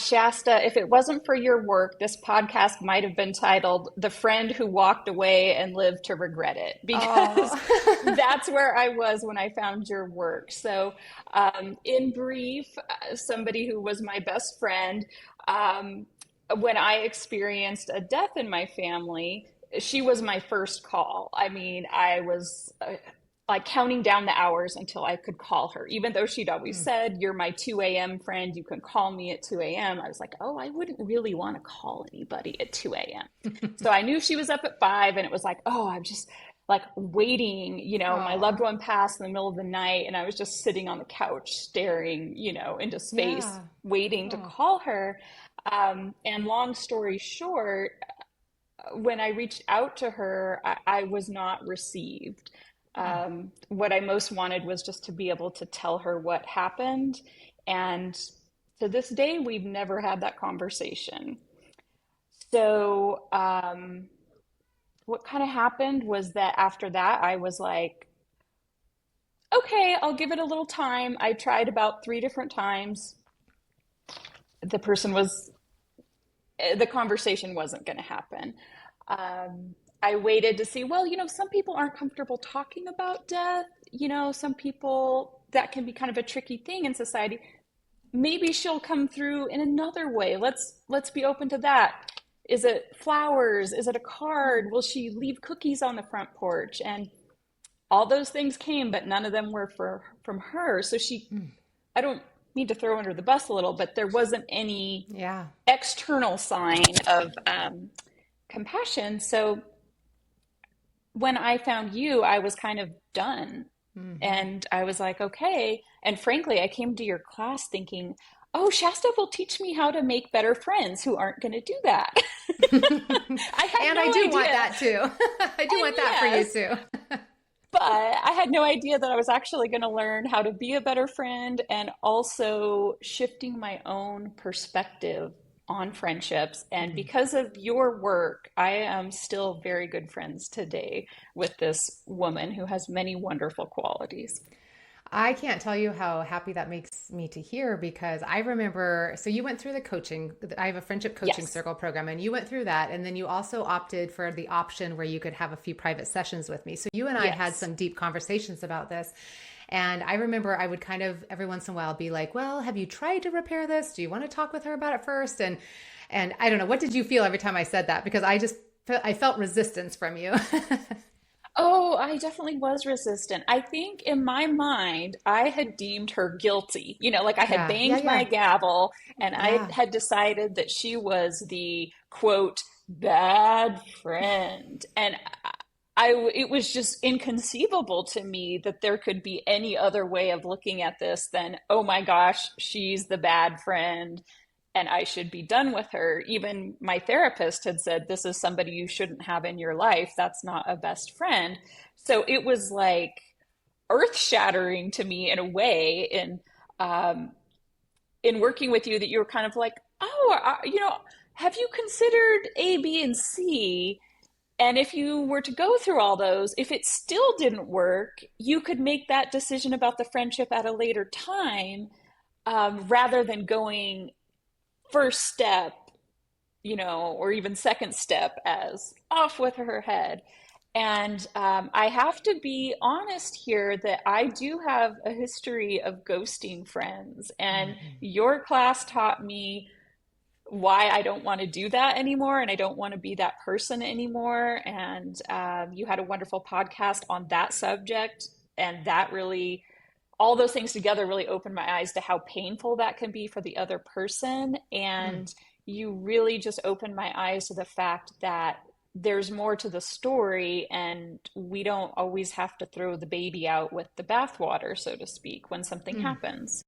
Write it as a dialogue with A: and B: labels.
A: Shasta, if it wasn't for your work, this podcast might have been titled The Friend Who Walked Away and Lived to Regret It, because
B: Oh.
A: that's where I was when I found your work. So, in brief, somebody who was my best friend, um, when I experienced a death in my family, she was my first call. I mean, I was like counting down the hours until I could call her, even though she'd always
B: Mm.
A: said, "You're my 2 a.m. friend. You can call me at 2 a.m." I was like, oh, I wouldn't really want to call anybody at 2 a.m. So I knew she was up at 5, and it was like, oh, I'm just like waiting, my loved
B: Oh,
A: one passed in the middle of the night, and I was just sitting on the couch staring, into space,
B: yeah.
A: waiting to
B: Oh.
A: call her. And long story short, when I reached out to her, I was not received.
B: Oh.
A: What I most wanted was just to be able to tell her what happened. And to this day, we've never had that conversation. So, what kind of happened was that after that, I was like, okay, I'll give it a little time. I tried about 3 different times. The person was the conversation wasn't going to happen. I waited to see, well, some people aren't comfortable talking about death. Some people, that can be kind of a tricky thing in society. Maybe she'll come through in another way. Let's be open to that. Is it flowers? Is it a card? Will she leave cookies on the front porch? And all those things came, but none of them were from her. So
B: Mm.
A: I don't need to throw her under the bus a little, but there wasn't any
B: Yeah.
A: external sign of compassion. So when I found you, I was kind of done.
B: Hmm.
A: And I was like, okay. And frankly, I came to your class thinking, oh, Shasta will teach me how to make better friends who aren't going to do that. I had
B: And I
A: no
B: do want
A: idea.
B: that too. I do
A: And
B: want that for you
A: yes,
B: too.
A: but I had no idea that I was actually going to learn how to be a better friend, and also shifting my own perspective on friendships. And
B: Mm.
A: because of your work, I am still very good friends today with this woman who has many wonderful qualities.
B: I can't tell you how happy that makes me to hear because I remember, so you went through the coaching. I have a friendship coaching
A: Yes.
B: circle program, and you went through that. And then you also opted for the option where you could have a few private sessions with me. So you and I had
A: Yes.
B: some deep conversations about this. And I remember I would kind of every once in a while be like, well, have you tried to repair this? Do you want to talk with her about it first? And I don't know, what did you feel every time I said that? Because I felt resistance from you.
A: Oh, I definitely was resistant. I think in my mind, I had deemed her guilty. Like I had
B: Yeah, yeah,
A: banged my
B: yeah,
A: gavel, and I
B: yeah.
A: had decided that she was the quote, bad friend. And it was just inconceivable to me that there could be any other way of looking at this than, oh my gosh, she's the bad friend and I should be done with her. Even my therapist had said, this is somebody you shouldn't have in your life. That's not a best friend. So it was like earth shattering to me in a way um, in working with you, that you were kind of like, oh, have you considered A, B, and C? And if you were to go through all those, if it still didn't work, you could make that decision about the friendship at a later time, rather than going first step, or even second step as off with her head. And I have to be honest here that I do have a history of ghosting friends. And
B: Hmm.
A: your class taught me why I don't want to do that anymore, and I don't want to be that person anymore. And you had a wonderful podcast on that subject, and that really, all those things together really opened my eyes to how painful that can be for the other person.
B: Mm.
A: And you really just opened my eyes to the fact that there's more to the story, and we don't always have to throw the baby out with the bathwater, so to speak, when something
B: Mm.
A: happens.